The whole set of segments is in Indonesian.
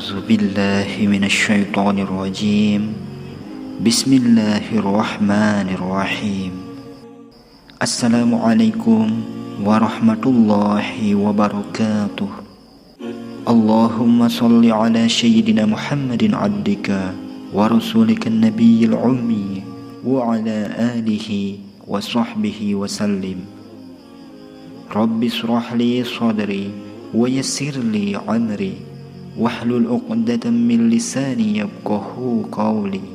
أعوذ بالله من الشيطان الرجيم بسم الله الرحمن الرحيم السلام عليكم ورحمة الله وبركاته اللهم صل على سيدنا محمد عبدك ورسولك النبي الأمي وعلى آله وصحبه وسلم رب اشرح لي صدري ويسر لي أمري واحلل عقدة من لساني يفقهوا قولي.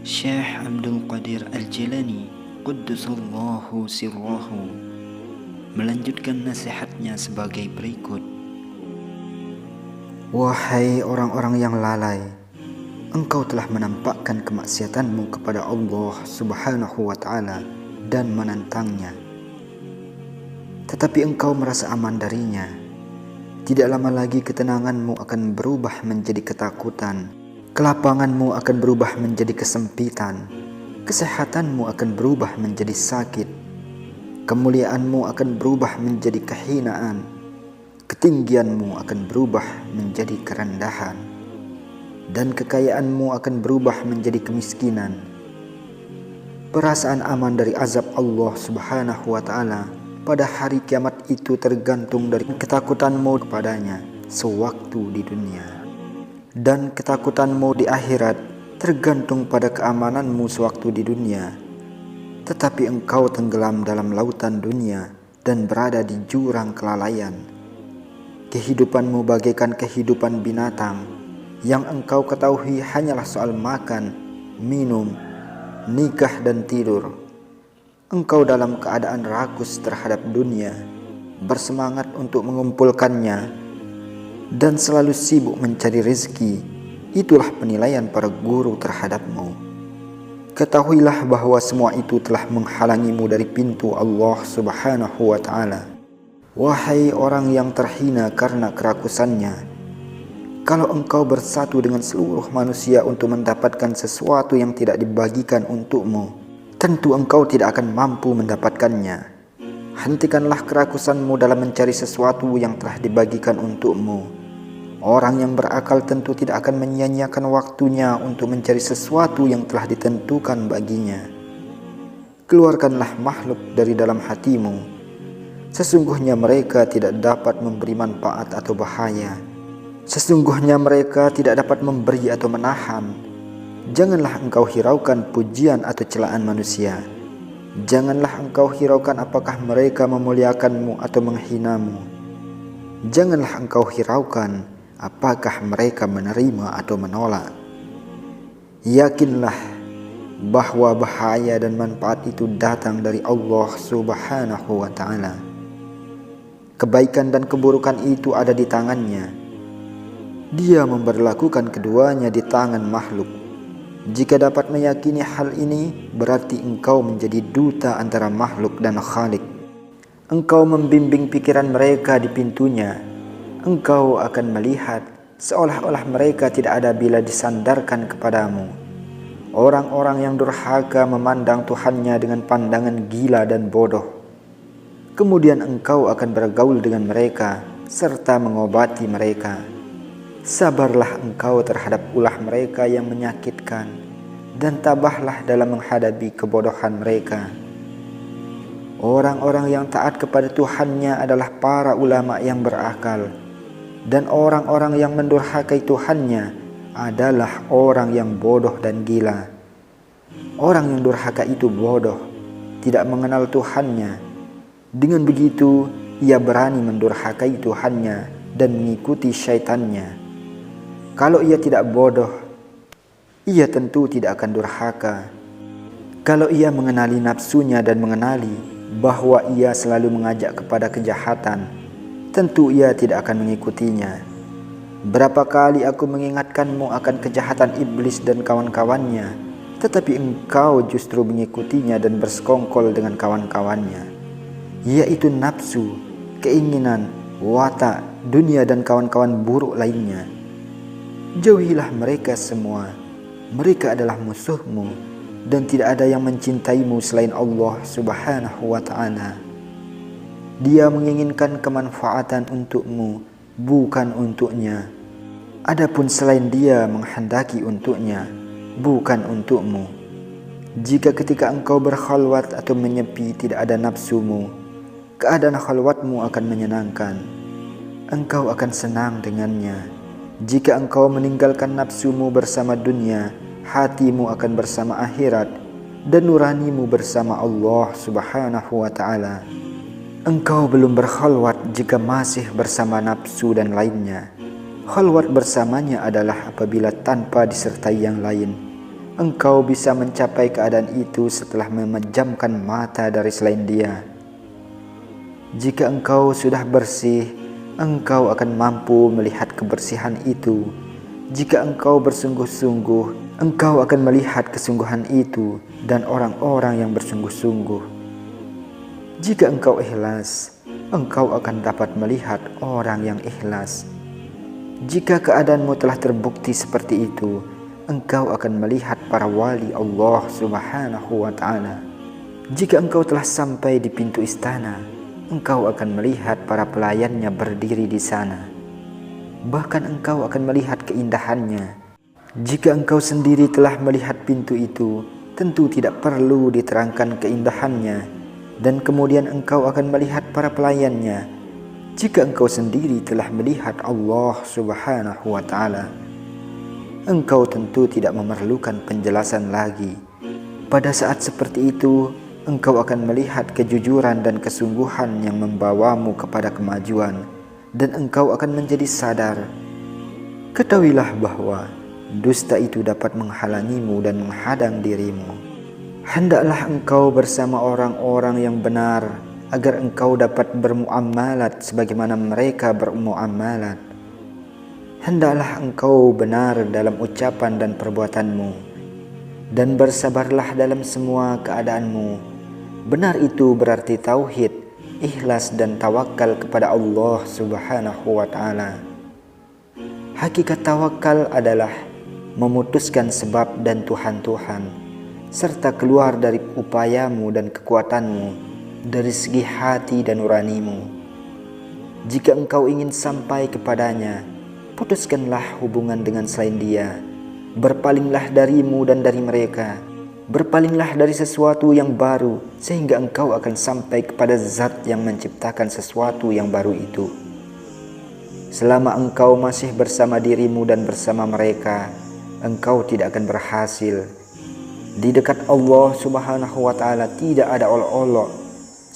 Syekh Abdul Qadir Al-Jilani Quddusallahu sirrahu melanjutkan nasihatnya sebagai berikut. Wahai orang-orang yang lalai, engkau telah menampakkan kemaksiatanmu kepada Allah Subhanahu wa ta'ala dan menantangnya. Tetapi engkau merasa aman darinya. Tidak lama lagi ketenanganmu akan berubah menjadi ketakutan. Kelapanganmu akan berubah menjadi kesempitan. Kesehatanmu akan berubah menjadi sakit. Kemuliaanmu akan berubah menjadi kehinaan. Ketinggianmu akan berubah menjadi kerendahan. Dan kekayaanmu akan berubah menjadi kemiskinan. Perasaan aman dari azab Allah Subhanahu wa ta'ala pada hari kiamat itu tergantung dari ketakutanmu kepadanya sewaktu di dunia. Dan ketakutanmu di akhirat tergantung pada keamananmu sewaktu di dunia. Tetapi engkau tenggelam dalam lautan dunia dan berada di jurang kelalaian. Kehidupanmu bagaikan kehidupan binatang yang engkau ketahui hanyalah soal makan, minum, nikah dan tidur. Engkau dalam keadaan rakus terhadap dunia, bersemangat untuk mengumpulkannya, dan selalu sibuk mencari rezeki. Itulah penilaian para guru terhadapmu. Ketahuilah bahwa semua itu telah menghalangimu dari pintu Allah Subhanahu wa ta'ala. Wahai orang yang terhina karena kerakusannya, kalau engkau bersatu dengan seluruh manusia untuk mendapatkan sesuatu yang tidak dibagikan untukmu, tentu engkau tidak akan mampu mendapatkannya. Hentikanlah kerakusanmu dalam mencari sesuatu yang telah dibagikan untukmu. Orang yang berakal tentu tidak akan menyia-nyiakan waktunya untuk mencari sesuatu yang telah ditentukan baginya. Keluarkanlah makhluk dari dalam hatimu. Sesungguhnya mereka tidak dapat memberi manfaat atau bahaya. Sesungguhnya mereka tidak dapat memberi atau menahan. Janganlah engkau hiraukan pujian atau celaan manusia. Janganlah engkau hiraukan apakah mereka memuliakanmu atau menghinamu. Janganlah engkau hiraukan apakah mereka menerima atau menolak. Yakinlah bahwa bahaya dan manfaat itu datang dari Allah Subhanahu wa ta'ala. Kebaikan dan keburukan itu ada di tangannya. Dia memberlakukan keduanya di tangan makhluk. Jika dapat meyakini hal ini, berarti engkau menjadi duta antara makhluk dan Khalik. Engkau membimbing pikiran mereka di pintunya. Engkau akan melihat seolah-olah mereka tidak ada bila disandarkan kepadamu. Orang-orang yang durhaka memandang Tuhannya dengan pandangan gila dan bodoh. Kemudian engkau akan bergaul dengan mereka serta mengobati mereka. Sabarlah engkau terhadap ulah mereka yang menyakitkan, dan tabahlah dalam menghadapi kebodohan mereka. Orang-orang yang taat kepada Tuhannya adalah para ulama yang berakal, dan orang-orang yang mendurhakai Tuhannya adalah orang yang bodoh dan gila. Orang yang durhaka itu bodoh, tidak mengenal Tuhannya. Dengan begitu, ia berani mendurhakai Tuhannya dan mengikuti syaitannya. Kalau ia tidak bodoh, ia tentu tidak akan durhaka. Kalau ia mengenali nafsunya dan mengenali bahwa ia selalu mengajak kepada kejahatan, tentu ia tidak akan mengikutinya. Berapa kali aku mengingatkanmu akan kejahatan iblis dan kawan-kawannya, tetapi engkau justru mengikutinya dan bersekongkol dengan kawan-kawannya, yaitu nafsu, keinginan, watak, dunia dan kawan-kawan buruk lainnya. Jauhilah mereka semua. Mereka adalah musuhmu, dan tidak ada yang mencintaimu selain Allah Subhanahu wa ta'ala. Dia menginginkan kemanfaatan untukmu bukan untuknya. Adapun selain dia menghendaki untuknya, bukan untukmu. Jika ketika engkau berkhalwat atau menyepi tidak ada nafsumu, keadaan khalwatmu akan menyenangkan. Engkau akan senang dengannya. Jika engkau meninggalkan nafsumu bersama dunia, hatimu akan bersama akhirat dan nuranimu bersama Allah Subhanahu wa ta'ala. Engkau belum berkhalwat jika masih bersama nafsu dan lainnya. Khalwat bersamanya adalah apabila tanpa disertai yang lain. Engkau bisa mencapai keadaan itu setelah memejamkan mata dari selain dia. Jika engkau sudah bersih, engkau akan mampu melihat kebersihan itu. Jika engkau bersungguh-sungguh, engkau akan melihat kesungguhan itu dan orang-orang yang bersungguh-sungguh. Jika engkau ikhlas, engkau akan dapat melihat orang yang ikhlas. Jika keadaanmu telah terbukti seperti itu, engkau akan melihat para wali Allah Subhanahu wa ta'ala. Jika engkau telah sampai di pintu istana, engkau akan melihat para pelayannya berdiri di sana. Bahkan engkau akan melihat keindahannya. Jika engkau sendiri telah melihat pintu itu, tentu tidak perlu diterangkan keindahannya. Dan kemudian engkau akan melihat para pelayannya. Jika engkau sendiri telah melihat Allah Subhanahu wa ta'ala, engkau tentu tidak memerlukan penjelasan lagi. Pada saat seperti itu, engkau akan melihat kejujuran dan kesungguhan yang membawamu kepada kemajuan, dan engkau akan menjadi sadar. Ketahuilah bahwa dusta itu dapat menghalangimu dan menghadang dirimu. Hendaklah engkau bersama orang-orang yang benar, agar engkau dapat bermuamalat sebagaimana mereka bermuamalat. Hendaklah engkau benar dalam ucapan dan perbuatanmu, dan bersabarlah dalam semua keadaanmu. Benar itu berarti tauhid, ikhlas dan tawakal kepada Allah Subhanahu wa ta'ala. Hakikat tawakal adalah memutuskan sebab dan Tuhan-Tuhan, serta keluar dari upayamu dan kekuatanmu, dari segi hati dan nuranimu. Jika engkau ingin sampai kepadanya, putuskanlah hubungan dengan selain dia. Berpalinglah darimu dan dari mereka. Berpalinglah dari sesuatu yang baru, sehingga engkau akan sampai kepada zat yang menciptakan sesuatu yang baru itu. Selama engkau masih bersama dirimu dan bersama mereka, engkau tidak akan berhasil. Di dekat Allah Subhanahu wa ta'ala tidak ada olok-olok.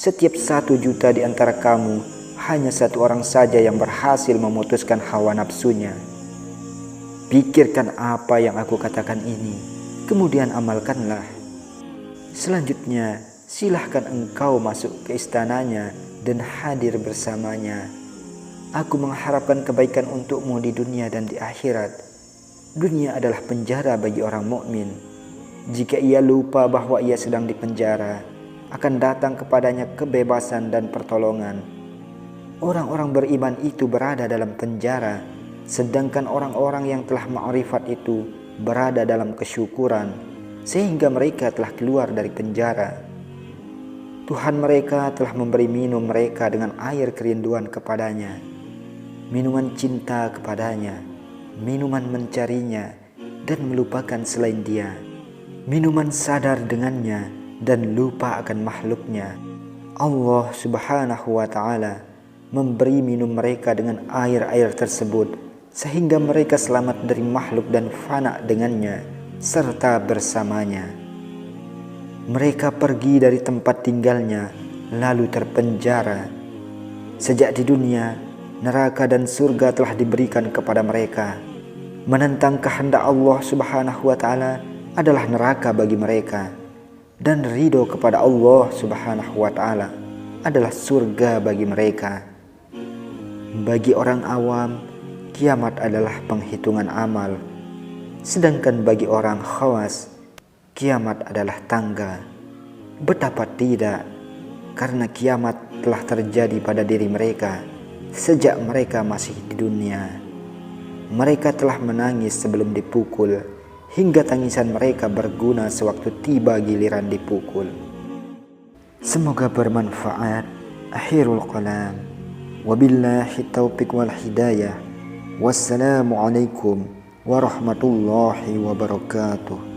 Setiap 1 juta di antara kamu, hanya 1 orang saja yang berhasil memutuskan hawa nafsunya. Pikirkan apa yang aku katakan ini, kemudian amalkanlah. Selanjutnya, silahkan engkau masuk ke istananya dan hadir bersamanya. Aku mengharapkan kebaikan untukmu di dunia dan di akhirat. Dunia adalah penjara bagi orang mukmin. Jika ia lupa bahwa ia sedang dipenjara, akan datang kepadanya kebebasan dan pertolongan. Orang-orang beriman itu berada dalam penjara, sedangkan orang-orang yang telah ma'rifat itu berada dalam kesyukuran, sehingga mereka telah keluar dari penjara. Tuhan mereka telah memberi minum mereka dengan air kerinduan kepadanya, minuman cinta kepadanya, minuman mencarinya dan melupakan selain dia, minuman sadar dengannya dan lupa akan makhluknya. Allah Subhanahu wa ta'ala memberi minum mereka dengan air-air tersebut, sehingga mereka selamat dari makhluk dan fana dengannya serta bersamanya. Mereka pergi dari tempat tinggalnya lalu terpenjara. Sejak di dunia, neraka dan surga telah diberikan kepada mereka. Menentang kehendak Allah Subhanahu wa ta'ala adalah neraka bagi mereka, dan ridho kepada Allah Subhanahu wa ta'ala adalah surga bagi mereka. Bagi orang awam, kiamat adalah penghitungan amal. Sedangkan bagi orang khawas, kiamat adalah tangga. Betapa tidak, karena kiamat telah terjadi pada diri mereka sejak mereka masih di dunia. Mereka telah menangis sebelum dipukul, hingga tangisan mereka berguna sewaktu tiba giliran dipukul. Semoga bermanfaat. Akhirul kalam. Wabillahi taufiq wal hidayah. Wassalamualaikum warahmatullahi wabarakatuh.